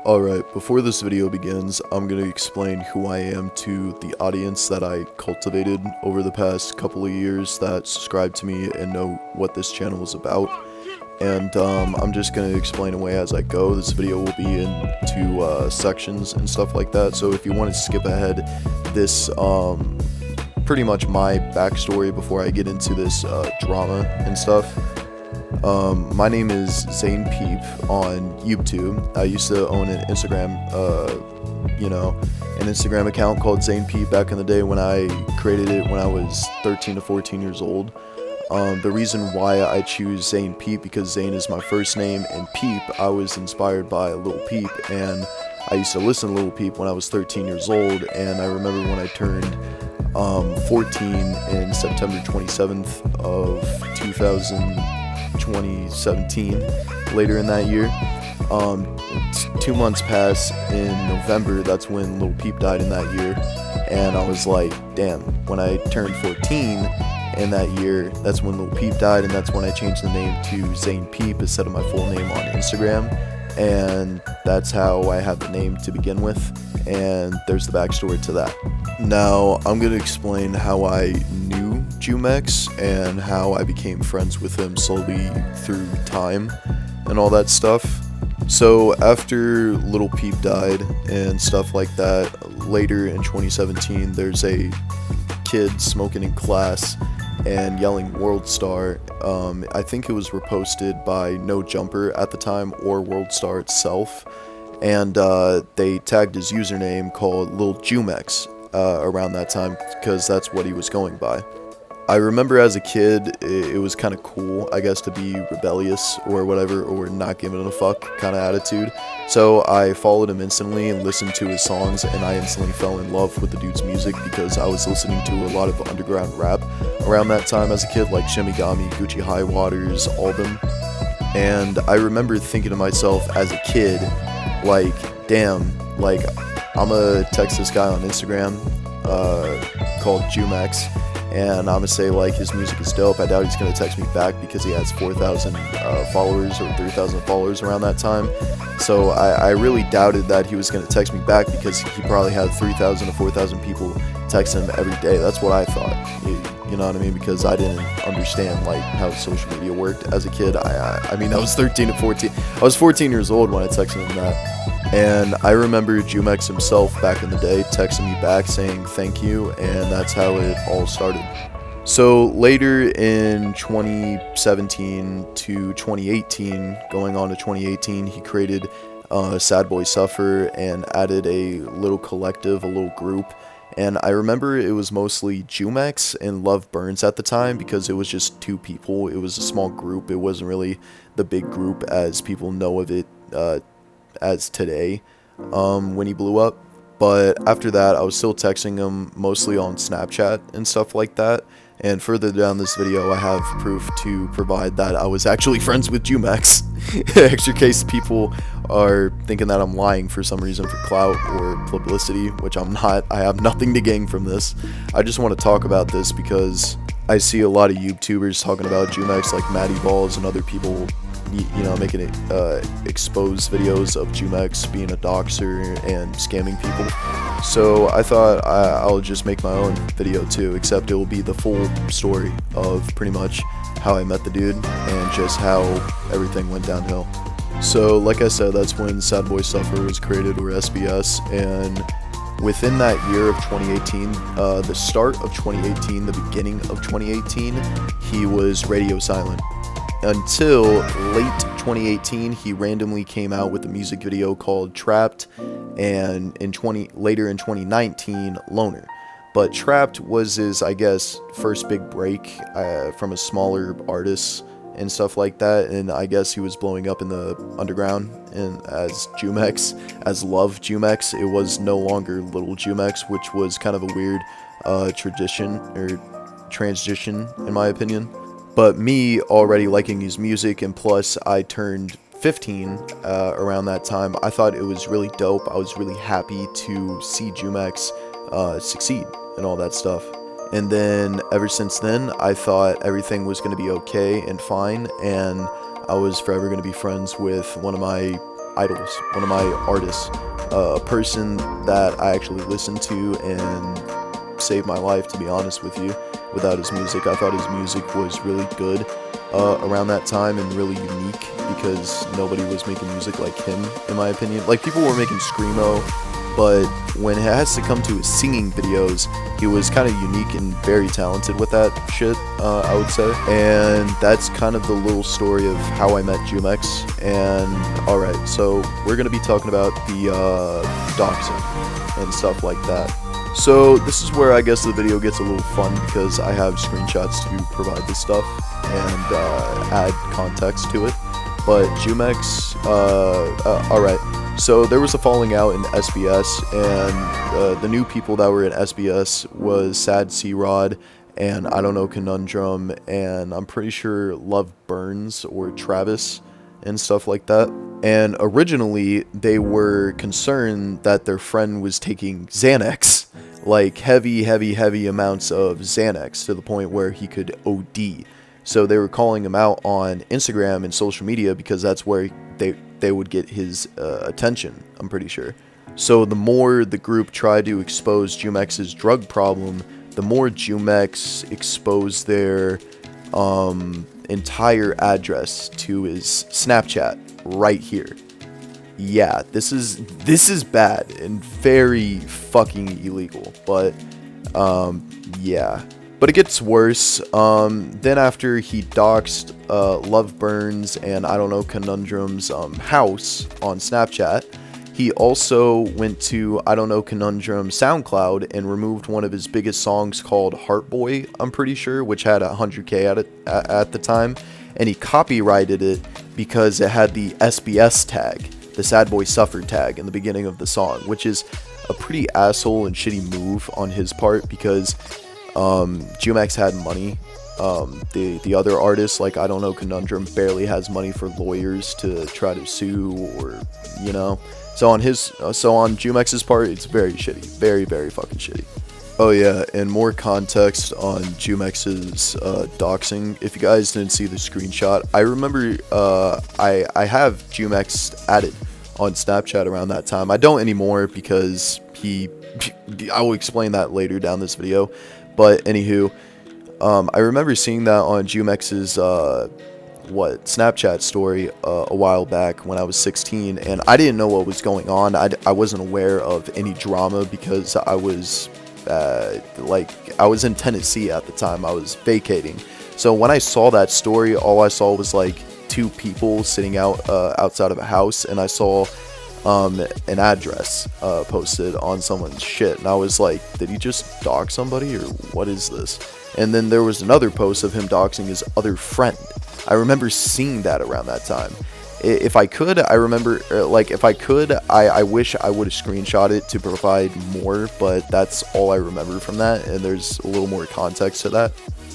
Alright, before this video begins, I'm going to explain who I am to the audience that I cultivated over the past couple of years that subscribe to me and know what this channel is about. And I'm just going to explain away as I go. This video will be in two sections and stuff like that, so if you want to skip ahead, this pretty much my backstory before I get into this drama and stuff. My name is Zane Peep on YouTube. I used to own an Instagram, an Instagram account called Zane Peep back in the day when I created it when I was 13 to 14 years old. The reason why I choose Zane Peep because Zane is my first name, and Peep, I was inspired by Lil Peep, and I used to listen to Lil Peep when I was 13 years old, and I remember when I turned 14 in September 27th of 2017, later in that year. 2 months pass in November, that's when Lil Peep died in that year, and I was like, damn, when I turned 14 in that year, that's when Lil Peep died, and that's when I changed the name to Zane Peep instead of my full name on Instagram, and that's how I had the name to begin with, and there's the backstory to that. Now, I'm going to explain how I knew Jumex and how I became friends with him slowly through time and all that stuff. So after Lil Peep died and stuff like that, later in 2017, there's a kid smoking in class and yelling World Star. I think it was reposted by No Jumper at the time or World Star itself, and they tagged his username called Lil Jumex around that time because that's what he was going by. I remember as a kid, it was kind of cool, I guess, to be rebellious or whatever, or not giving a fuck kind of attitude. So I followed him instantly and listened to his songs, and I instantly fell in love with the dude's music because I was listening to a lot of underground rap around that time as a kid, like Shimigami, Gucci High Waters, all them. And I remember thinking to myself as a kid, like, damn, like, I'm gonna text this guy on Instagram called Jumex, and I'm gonna say like his music is dope. I doubt he's gonna text me back because he has 4,000 followers or 3,000 followers around that time. So I really doubted that he was gonna text me back because he probably had 3,000 to 4,000 people text him every day. That's what I thought. You know what I mean? Because I didn't understand like how social media worked as a kid. I mean, I was 13 to 14. I was 14 years old when I texted him that. And I remember Jumex himself back in the day texting me back saying thank you, and that's how it all started. So later in 2017 to 2018, going on to 2018, he created Sad Boy Suffer and added a little collective, a little group. And I remember it was mostly Jumex and Love Burns at the time because it was just two people. It was a small group. It wasn't really the big group as people know of it as today when he blew up. But after that, I was still texting him mostly on Snapchat and stuff like that. And further down this video, I have proof to provide that I was actually friends with Jumex. Extra case people are thinking that I'm lying for some reason for clout or publicity, which I'm not. I have nothing to gain from this. I just want to talk about this because I see a lot of YouTubers talking about Jumex, like Matty Balls and other people, you know, making it expose videos of Jumex being a doxer and scamming people. So I thought I'll just make my own video too, except it will be the full story of pretty much how I met the dude and just how everything went downhill. So like I said, that's when Sad Boy Suffer was created, or SBS, and within that year of 2018, the start of 2018, the beginning of 2018, he was radio silent. Until late 2018, he randomly came out with a music video called Trapped, and later in 2019, Loner. But Trapped was his, I guess, first big break from a smaller artist and stuff like that, and I guess he was blowing up in the underground and as Jumex, as Love Jumex. It was no longer Little Jumex, which was kind of a weird transition in my opinion. But me already liking his music, and plus I turned 15 around that time, I thought it was really dope. I was really happy to see Jumex succeed and all that stuff. And then ever since then, I thought everything was going to be okay and fine, and I was forever going to be friends with one of my idols, one of my artists, a person that I actually listened to and saved my life, to be honest with you. Without his music, I thought his music was really good around that time and really unique because nobody was making music like him, in my opinion. Like, people were making screamo, but when it has to come to his singing videos, he was kind of unique and very talented with that shit, I would say. And that's kind of the little story of how I met Jumex. And alright, so we're going to be talking about the doxing and stuff like that. So this is where I guess the video gets a little fun because I have screenshots to provide this stuff and add context to it. But Jumex, alright. So there was a falling out in SBS, and the new people that were in SBS was Sad C-Rod, and I don't know, Conundrum, and I'm pretty sure Love Burns or Travis and stuff like that. And originally they were concerned that their friend was taking Xanax, like heavy amounts of Xanax, to the point where he could OD. So they were calling him out on Instagram and social media because that's where they would get his attention, I'm pretty sure. So the more the group tried to expose Jumex's drug problem, the more Jumex exposed their entire address to his Snapchat right here. Yeah, this is bad and very fucking illegal, but yeah. But it gets worse. Then after he doxed Love Burns and I don't know, Conundrum's house on Snapchat, he also went to I don't know, Conundrum SoundCloud and removed one of his biggest songs called Heart Boy, I'm pretty sure, which had 100K at the time, and he copyrighted it because it had the SBS tag, the Sad Boy Suffered tag, in the beginning of the song, which is a pretty asshole and shitty move on his part because Jumex had money. The other artists, like I don't know, Conundrum, barely has money for lawyers to try to sue, or you know. So on Jumex's part, it's very shitty, very fucking shitty. Oh yeah, and more context on Jumex's doxing. If you guys didn't see the screenshot, I remember I have Jumex added on Snapchat around that time. I don't anymore because I will explain that later down this video. But anywho, I remember seeing that on Jumex's Snapchat story a while back when I was 16, and I didn't know what was going on. I wasn't aware of any drama because I was I was in Tennessee at the time. I was vacating. So when I saw that story, all I saw was like two people sitting outside of a house, and I saw an address posted on someone's shit, and I was like, did he just dox somebody, or what is this? And then there was another post of him doxing his other friend. I remember seeing that around that time. If I could, I remember, I wish I would have screenshot it to provide more, but that's all I remember from that, and there's a little more context to that.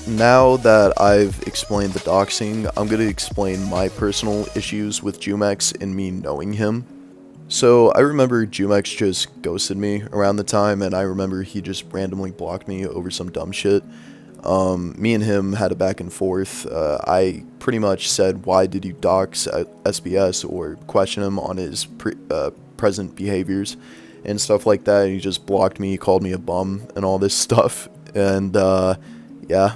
Now that I've explained the doxing, I'm going to explain my personal issues with Jumex and me knowing him. So I remember Jumex just ghosted me around the time, and I remember he just randomly blocked me over some dumb shit. Me and him had a back and forth. I pretty much said, why did you dox SBS, or question him on his present behaviors and stuff like that, and he just blocked me, called me a bum and all this stuff, and yeah.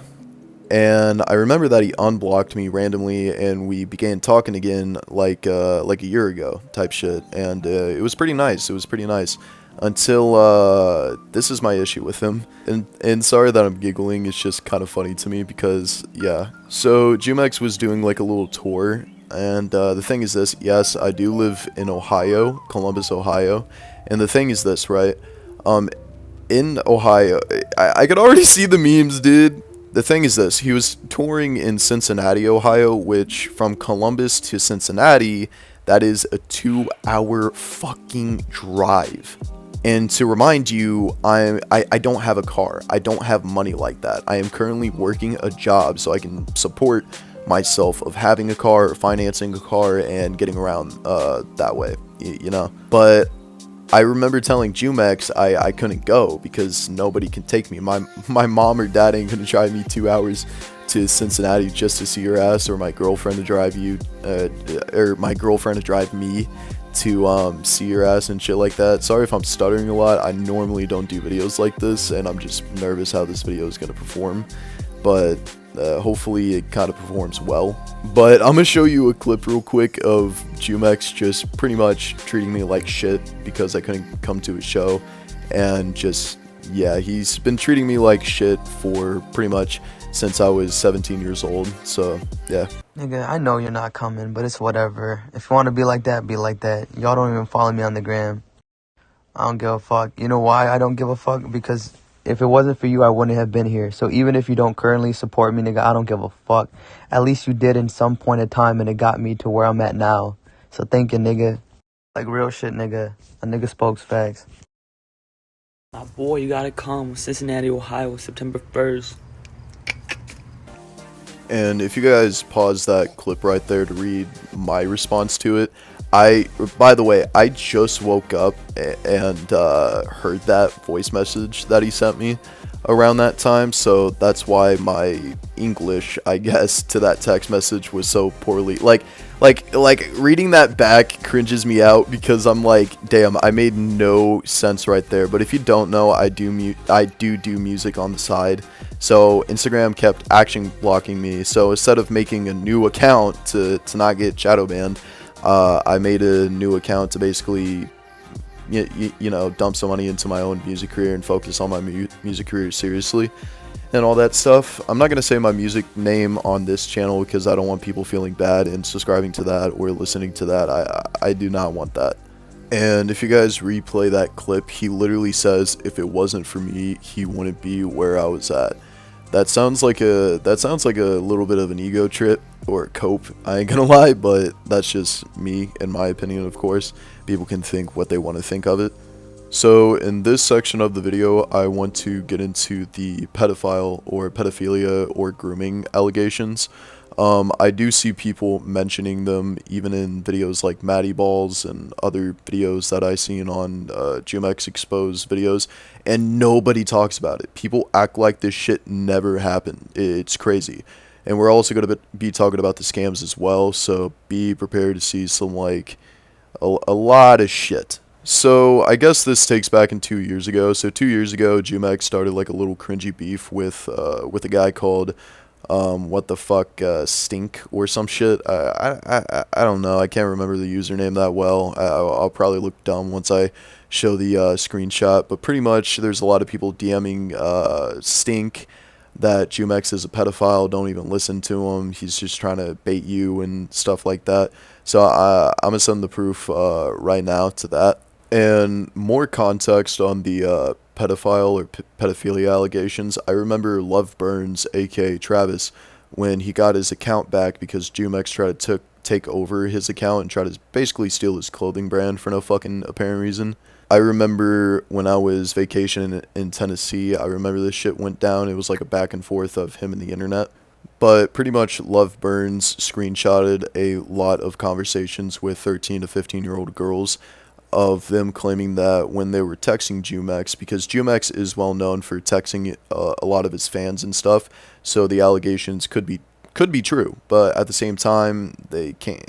And I remember that he unblocked me randomly, and we began talking again like a year ago type shit, and it was pretty nice. It was pretty nice until this is my issue with him, and sorry that I'm giggling. It's just kind of funny to me because yeah. So Jumex was doing like a little tour, and the thing is this. Yes, I do live in Ohio, Columbus, Ohio, and the thing is this, right? In Ohio, I could already see the memes, dude. The thing is this, he was touring in Cincinnati, Ohio, which from Columbus to Cincinnati, that is a 2-hour fucking drive. And to remind you, I don't have a car. I don't have money like that. I am currently working a job so I can support myself of having a car, or financing a car, and getting around that way, you know. But I remember telling Jumex I couldn't go because nobody can take me. My mom or dad ain't gonna drive me 2 hours to Cincinnati just to see your ass, or my girlfriend to drive you, or my girlfriend to drive me to see your ass and shit like that. Sorry if I'm stuttering a lot. I normally don't do videos like this, and I'm just nervous how this video is gonna perform, but hopefully it kind of performs well. But I'm gonna show you a clip real quick of Jumex just pretty much treating me like shit because I couldn't come to his show, and just, yeah, he's been treating me like shit for pretty much since I was 17 years old. So yeah. Nigga, I know you're not coming, but it's whatever. If you want to be like that, be like that. Y'all don't even follow me on the gram. I don't give a fuck. You know why I don't give a fuck? Because if it wasn't for you, I wouldn't have been here. So even if you don't currently support me, nigga, I don't give a fuck. At least you did in some point in time, and it got me to where I'm at now. So thank you, nigga. Like real shit, nigga. A nigga spokes facts. My boy, you gotta come. Cincinnati, Ohio, September 1st. And if you guys pause that clip right there to read my response to it, by the way, I just woke up and heard that voice message that he sent me around that time, so that's why my English, I guess, to that text message was so poorly. Like reading that back cringes me out because I'm like, damn, I made no sense right there. But if you don't know, I do music on the side. So Instagram kept action blocking me. So instead of making a new account to not get shadow banned, I made a new account to basically, you know, dump some money into my own music career and focus on my music career seriously and all that stuff. I'm not going to say my music name on this channel because I don't want people feeling bad and subscribing to that or listening to that. I do not want that. And if you guys replay that clip, he literally says, if it wasn't for me, he wouldn't be where I was at. That sounds like a little bit of an ego trip or a cope, I ain't gonna lie, but that's just me, in my opinion, of course. People can think what they want to think of it. So in this section of the video, I want to get into the pedophile or pedophilia or grooming allegations. I do see people mentioning them even in videos like Matty Balls and other videos that I seen on Jumex exposed videos, and nobody talks about it. People act like this shit never happened. It's crazy. And we're also going to be talking about the scams as well, so be prepared to see some, like, a lot of shit. So I guess this takes back in 2 years ago. So 2 years ago, Jumex started like a little cringy beef with a guy called what the fuck, Stink or some shit. I don't know. I can't remember the username that well. I'll probably look dumb once I show the screenshot. But pretty much, there's a lot of people DMing Stink that Jumex is a pedophile. Don't even listen to him. He's just trying to bait you and stuff like that. So I'm gonna send the proof right now to that. And more context on the pedophile or pedophilia allegations. I remember Love Burns, aka Travis, when he got his account back because Jumex tried to take over his account and try to basically steal his clothing brand for no fucking apparent reason. I remember when I was vacationing in Tennessee, I remember this shit went down. It was like a back and forth of him and the internet. But pretty much Love Burns screenshotted a lot of conversations with 13 to 15-year-old girls of them claiming that when they were texting Jumex, because Jumex is well known for texting a lot of his fans and stuff, so the allegations could be true, but at the same time they can't.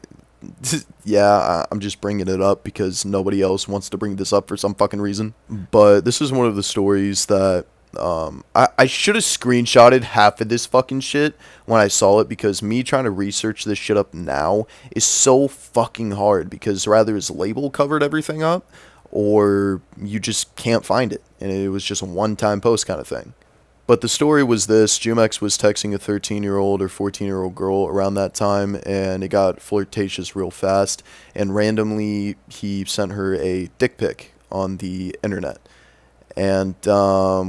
Yeah, I'm just bringing it up because nobody else wants to bring this up for some fucking reason. But this is one of the stories that I should have screenshotted half of this fucking shit when I saw it, because me trying to research this shit up now is so fucking hard, because rather his label covered everything up or you just can't find it, and it was just a one-time post kind of thing. But the story was this: Jumex was texting a 13-year-old or 14-year-old girl around that time, and it got flirtatious real fast, and randomly he sent her a dick pic on the internet, and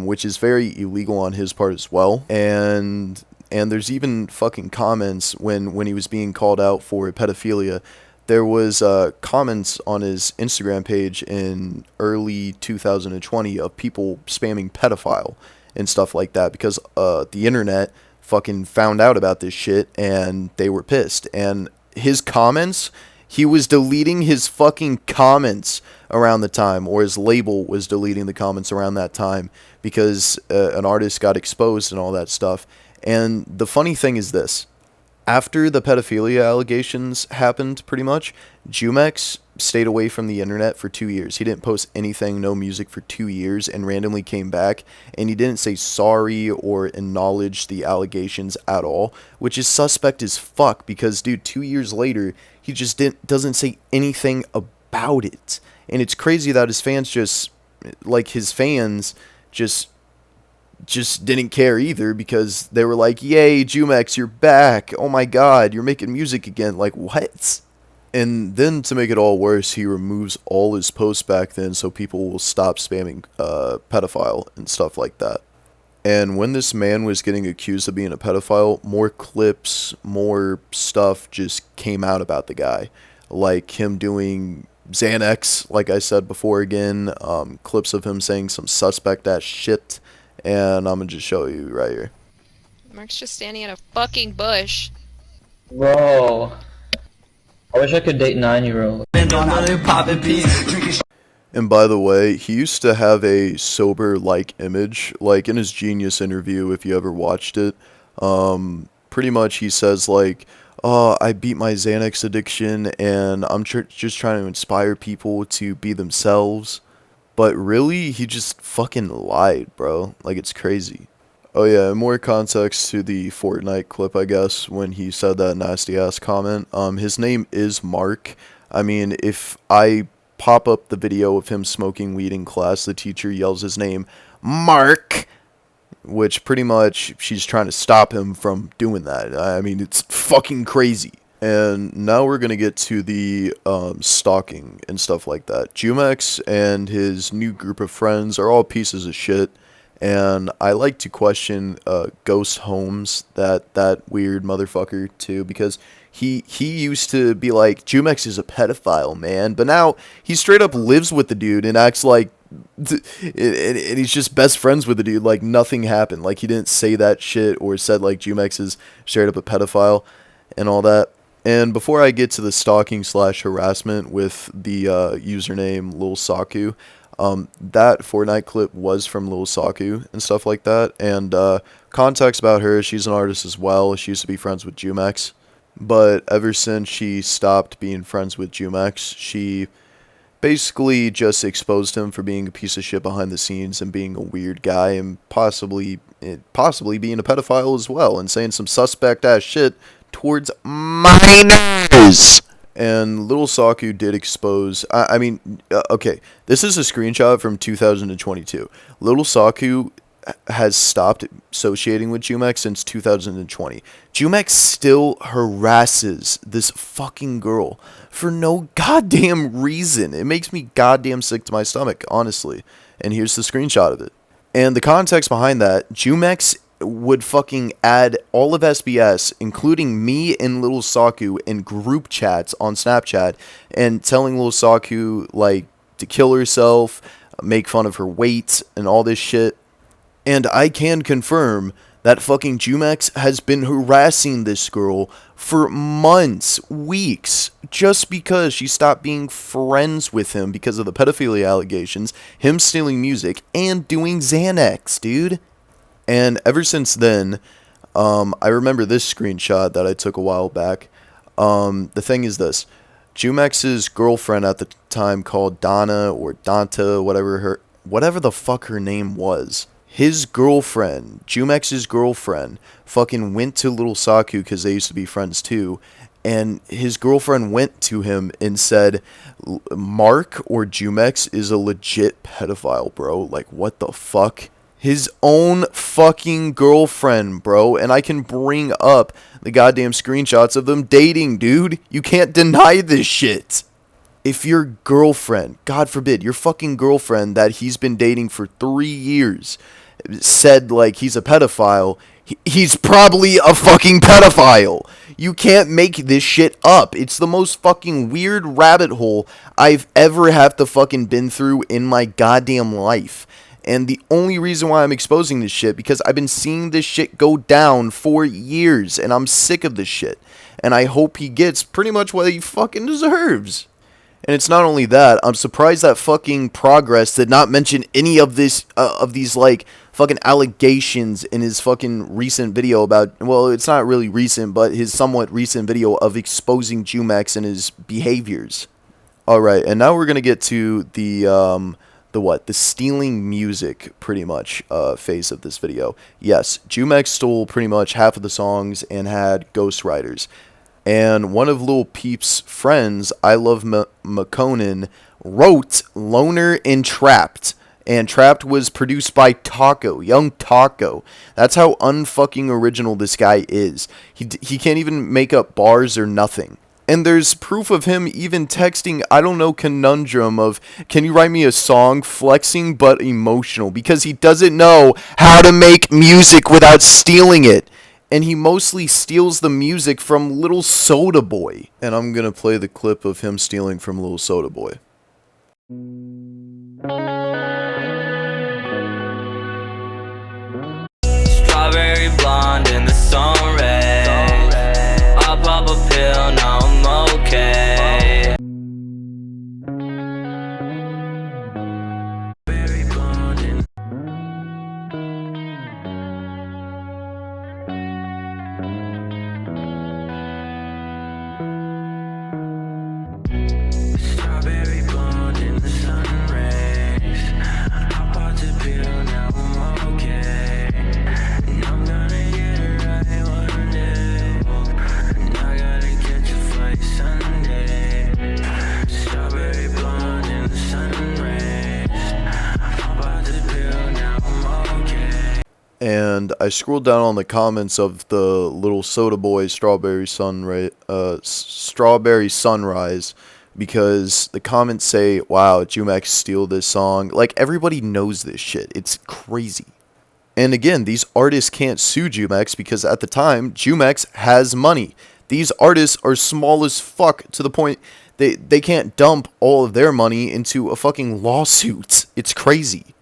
which is very illegal on his part as well. And there's even fucking comments when he was being called out for pedophilia. There was comments on his Instagram page in early 2020 of people spamming pedophile and stuff like that, because the internet fucking found out about this shit and they were pissed. And his comments, he was deleting his fucking comments around the time, or his label was deleting the comments around that time, because an artist got exposed and all that stuff. And the funny thing is this: After the pedophilia allegations happened, pretty much, Jumex stayed away from the internet for 2 years. He didn't post anything, no music for 2 years, and randomly came back, and he didn't say sorry or acknowledge the allegations at all, which is suspect as fuck because, dude, 2 years later, he just doesn't say anything about it. And it's crazy that his fans just didn't care either because they were like, yay, Jumex, you're back. Oh my god, you're making music again. Like, what? And then to make it all worse, he removes all his posts back then so people will stop spamming pedophile and stuff like that. And when this man was getting accused of being a pedophile, more clips, more stuff just came out about the guy. Like him doing Xanax, like I said before again, clips of him saying some suspect ass shit. And I'm gonna just show you right here. Mark's just standing in a fucking bush. Bro, I wish I could date 9-year-olds. And by the way, he used to have a sober-like image. Like in his Genius interview, if you ever watched it, pretty much he says like, "Oh, I beat my Xanax addiction, and I'm just trying to inspire people to be themselves." But really, he just fucking lied, bro. Like, it's crazy. Oh yeah, and more context to the Fortnite clip, I guess, when he said that nasty-ass comment. His name is Mark. I mean, if I pop up the video of him smoking weed in class, the teacher yells his name, Mark! Which pretty much, she's trying to stop him from doing that. I mean, it's fucking crazy. And now we're going to get to the stalking and stuff like that. Jumex and his new group of friends are all pieces of shit. And I like to question Ghost Holmes, that weird motherfucker, too. Because he used to be like, Jumex is a pedophile, man. But now he straight up lives with the dude and acts like, and he's just best friends with the dude. Like nothing happened. Like he didn't say that shit or said like Jumex is straight up a pedophile and all that. And before I get to the stalking / harassment with the username Lil Saku, that Fortnite clip was from Lil Saku and stuff like that. And context about her, she's an artist as well. She used to be friends with Jumex. But ever since she stopped being friends with Jumex, she basically just exposed him for being a piece of shit behind the scenes and being a weird guy and possibly being a pedophile as well and saying some suspect ass shit towards minors. And Little Saku did expose, okay, this is a screenshot from 2022. Little Saku has stopped associating with Jumex since 2020. Jumex still harasses this fucking girl for no goddamn reason. It makes me goddamn sick to my stomach, honestly. And here's the screenshot of it. And the context behind that, Jumex would fucking add all of SBS, including me and Little Saku, in group chats on Snapchat, and telling Little Saku, like, to kill herself, make fun of her weight, and all this shit. And I can confirm that fucking Jumex has been harassing this girl for months, weeks, just because she stopped being friends with him because of the pedophilia allegations, him stealing music, and doing Xanax, dude. And ever since then, I remember this screenshot that I took a while back. The thing is this. Jumex's girlfriend at the time, called Donna or Danta, whatever the fuck her name was. His girlfriend, Jumex's girlfriend, fucking went to Little Saku because they used to be friends too. And his girlfriend went to him and said, Mark or Jumex is a legit pedophile, bro. Like, what the fuck? His own fucking girlfriend, bro. And I can bring up the goddamn screenshots of them dating, dude. You can't deny this shit. If your girlfriend, God forbid, your fucking girlfriend that he's been dating for 3 years said, like, he's a pedophile, he's probably a fucking pedophile. You can't make this shit up. It's the most fucking weird rabbit hole I've ever have to fucking been through in my goddamn life. And the only reason why I'm exposing this shit, because I've been seeing this shit go down for years, and I'm sick of this shit. And I hope he gets pretty much what he fucking deserves. And it's not only that, I'm surprised that fucking Progress did not mention any of these like fucking allegations in his fucking recent video about, well, it's not really recent, but his somewhat recent video of exposing Jumex and his behaviors. Alright, and now we're gonna get to the stealing music, pretty much, phase of this video. Yes, Jumex stole pretty much half of the songs and had ghostwriters. And one of Lil Peep's friends, I Love McConan, wrote Loner and Trapped. And Trapped was produced by Taco, Young Taco. That's how unfucking original this guy is. He can't even make up bars or nothing. And there's proof of him even texting, I don't know, Conundrum of, can you write me a song, flexing but emotional, because he doesn't know how to make music without stealing it. And he mostly steals the music from Little Soda Boy. And I'm gonna play the clip of him stealing from Little Soda Boy. Strawberry blonde in the sun red. I pop a pill, now I'm okay. Strawberry blonde in Strawberry blonde in the sun rays. I popped a pill, now I'm okay. And I'm gonna get it right one day. And I gotta catch a flight Sunday. Strawberry blonde in the sun rays. I popped a pill, now I'm okay. And I scrolled down on the comments of the Little Soda Boy Strawberry Sunrise, because the comments say, wow, Jumex steal this song. Like, everybody knows this shit. It's crazy. And again, these artists can't sue Jumex because at the time, Jumex has money. These artists are small as fuck to the point they can't dump all of their money into a fucking lawsuit. It's crazy.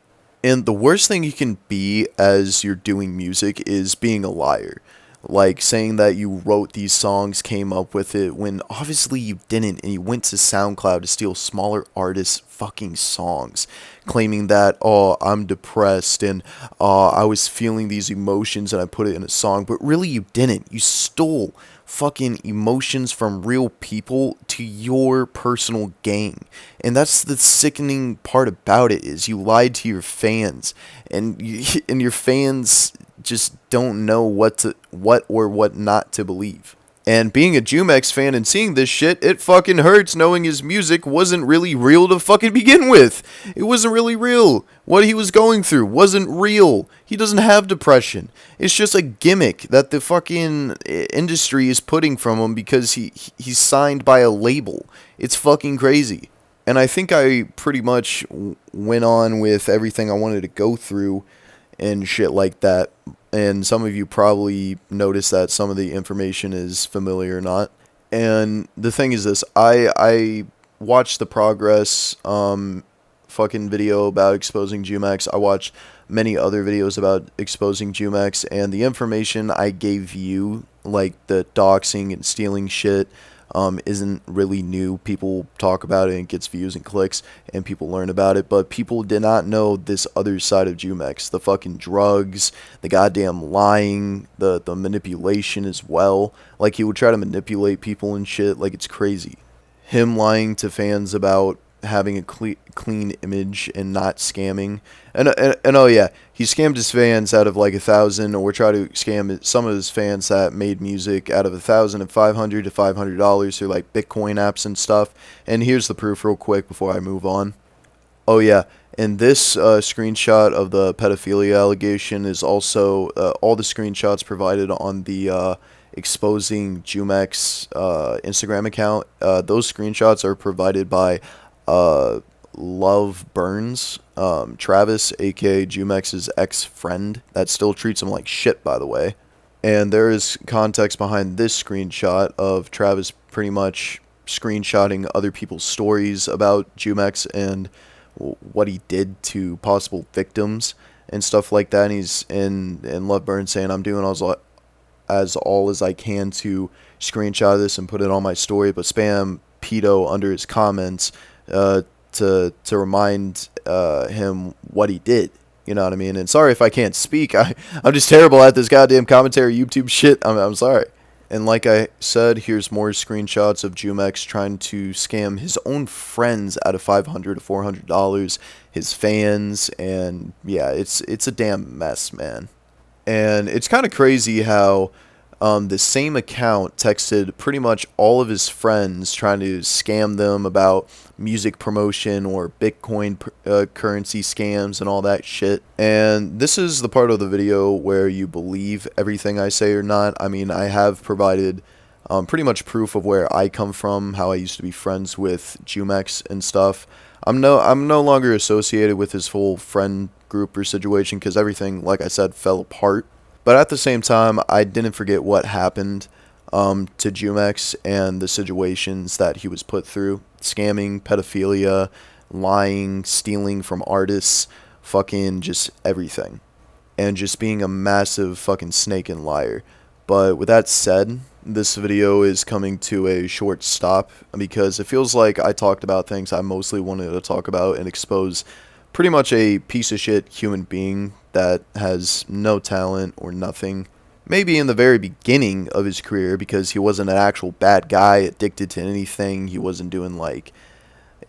And the worst thing you can be as you're doing music is being a liar. Like saying that you wrote these songs, came up with it, when obviously you didn't, and you went to SoundCloud to steal smaller artists' fucking songs, claiming that, oh, I'm depressed, and I was feeling these emotions and I put it in a song, but really you didn't. You stole fucking emotions from real people to your personal gain. And that's the sickening part about it, is you lied to your fans, and your fans just don't know what or what not to believe. And being a Jumex fan and seeing this shit, it fucking hurts knowing his music wasn't really real to fucking begin with. It wasn't really real. What he was going through wasn't real. He doesn't have depression. It's just a gimmick that the fucking industry is putting from him because he's signed by a label. It's fucking crazy. And I think I pretty much went on with everything I wanted to go through and shit like that. And some of you probably noticed that some of the information is familiar or not. And the thing is this, I watched the Progress fucking video about exposing Jumex. I watched many other videos about exposing Jumex, and the information I gave you, like the doxing and stealing shit, isn't really new. People talk about it and it gets views and clicks and people learn about it, but people did not know this other side of Jumex, the fucking drugs, the goddamn lying, the manipulation as well. Like, he would try to manipulate people and shit. Like, it's crazy. Him lying to fans about having a clean image and not scamming, and oh yeah, he scammed his fans out of like 1,000, or tried to scam some of his fans that made music out of $1,500 to $500 through like Bitcoin apps and stuff. And here's the proof real quick before I move on. Oh yeah, and this screenshot of the pedophilia allegation is also all the screenshots provided on the exposing Jumex Instagram account. Those screenshots are provided by Love Burns, Travis, aka Jumex's ex-friend, that still treats him like shit, by the way. And there is context behind this screenshot of Travis pretty much screenshotting other people's stories about Jumex and what he did to possible victims and stuff like that. And he's in Love Burns saying, I'm doing all as I can to screenshot this and put it on my story, but spam pedo under his comments to remind him what he did. You know what I mean? And sorry if I can't speak. I'm just terrible at this goddamn commentary YouTube shit. I'm sorry. And like I said, here's more screenshots of Jumex trying to scam his own friends out of $500 to $400, his fans, and yeah, it's a damn mess, man. And it's kind of crazy how the same account texted pretty much all of his friends trying to scam them about music promotion or Bitcoin currency scams and all that shit. And this is the part of the video where you believe everything I say or not. I mean, I have provided pretty much proof of where I come from, how I used to be friends with Jumex and stuff. I'm no longer associated with his whole friend group or situation because everything, like I said, fell apart. But at the same time, I didn't forget what happened to Jumex and the situations that he was put through. Scamming, pedophilia, lying, stealing from artists, fucking just everything. And just being a massive fucking snake and liar. But with that said, this video is coming to a short stop because it feels like I talked about things I mostly wanted to talk about and expose pretty much a piece of shit human being that has no talent or nothing. Maybe in the very beginning of his career because he wasn't an actual bad guy addicted to anything. He wasn't doing like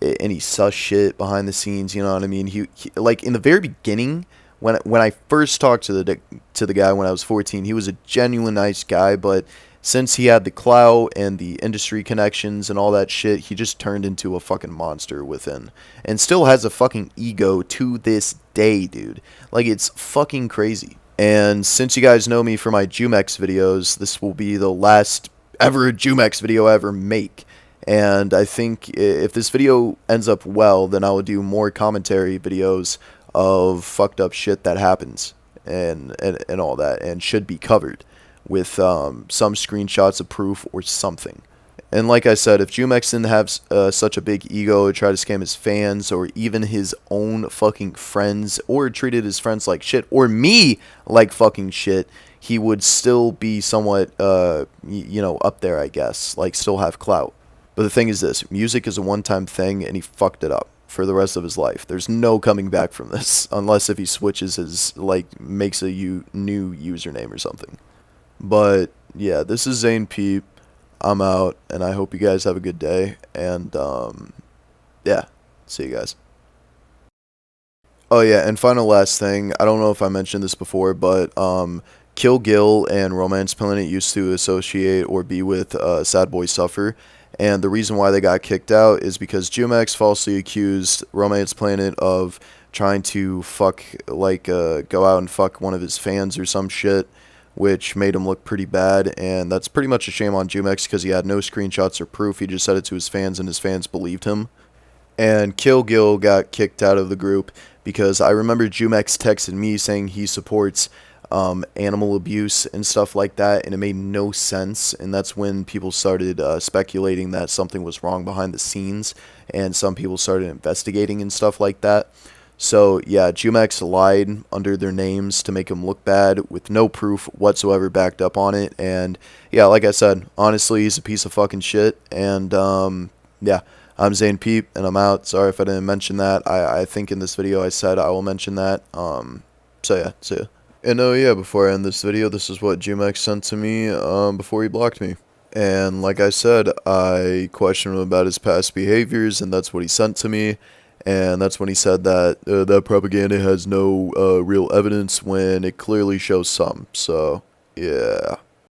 any sus shit behind the scenes, you know what I mean? He like in the very beginning when I first talked to the guy when I was 14, he was a genuine nice guy, but since he had the clout and the industry connections and all that shit, he just turned into a fucking monster within. And still has a fucking ego to this day, dude. Like, it's fucking crazy. And since you guys know me for my Jumex videos, this will be the last ever Jumex video I ever make. And I think if this video ends up well, then I will do more commentary videos of fucked up shit that happens and all that, and should be covered with some screenshots of proof or something. And like I said, if Jumex didn't have such a big ego to try to scam his fans or even his own fucking friends, or treated his friends like shit, or me like fucking shit, he would still be somewhat, you know, up there, I guess. Like, still have clout. But the thing is this, music is a one-time thing, and he fucked it up for the rest of his life. There's no coming back from this, unless if he switches his, like, makes a new username or something. But yeah, this is Zane Peep. I'm out, and I hope you guys have a good day. And yeah, see you guys. Oh yeah, and final last thing. I don't know if I mentioned this before, but Kill Gill and Romance Planet used to associate or be with Sad Boy Suffer. And the reason why they got kicked out is because Jumex falsely accused Romance Planet of trying to go out and fuck one of his fans or some shit, which made him look pretty bad. And that's pretty much a shame on Jumex because he had no screenshots or proof. He just said it to his fans, and his fans believed him. And Kill Gill got kicked out of the group because I remember Jumex texted me saying he supports animal abuse and stuff like that, and it made no sense. And that's when people started speculating that something was wrong behind the scenes, and some people started investigating and stuff like that. So yeah, Jumex lied under their names to make him look bad with no proof whatsoever backed up on it. And yeah, like I said, honestly, he's a piece of fucking shit. And yeah, I'm Zane Peep, and I'm out. Sorry if I didn't mention that. I think in this video I said I will mention that. So yeah, see ya. And oh yeah, before I end this video, this is what Jumex sent to me before he blocked me. And like I said, I questioned him about his past behaviors, and that's what he sent to me. And that's when he said that that propaganda has no real evidence when it clearly shows some. So, yeah.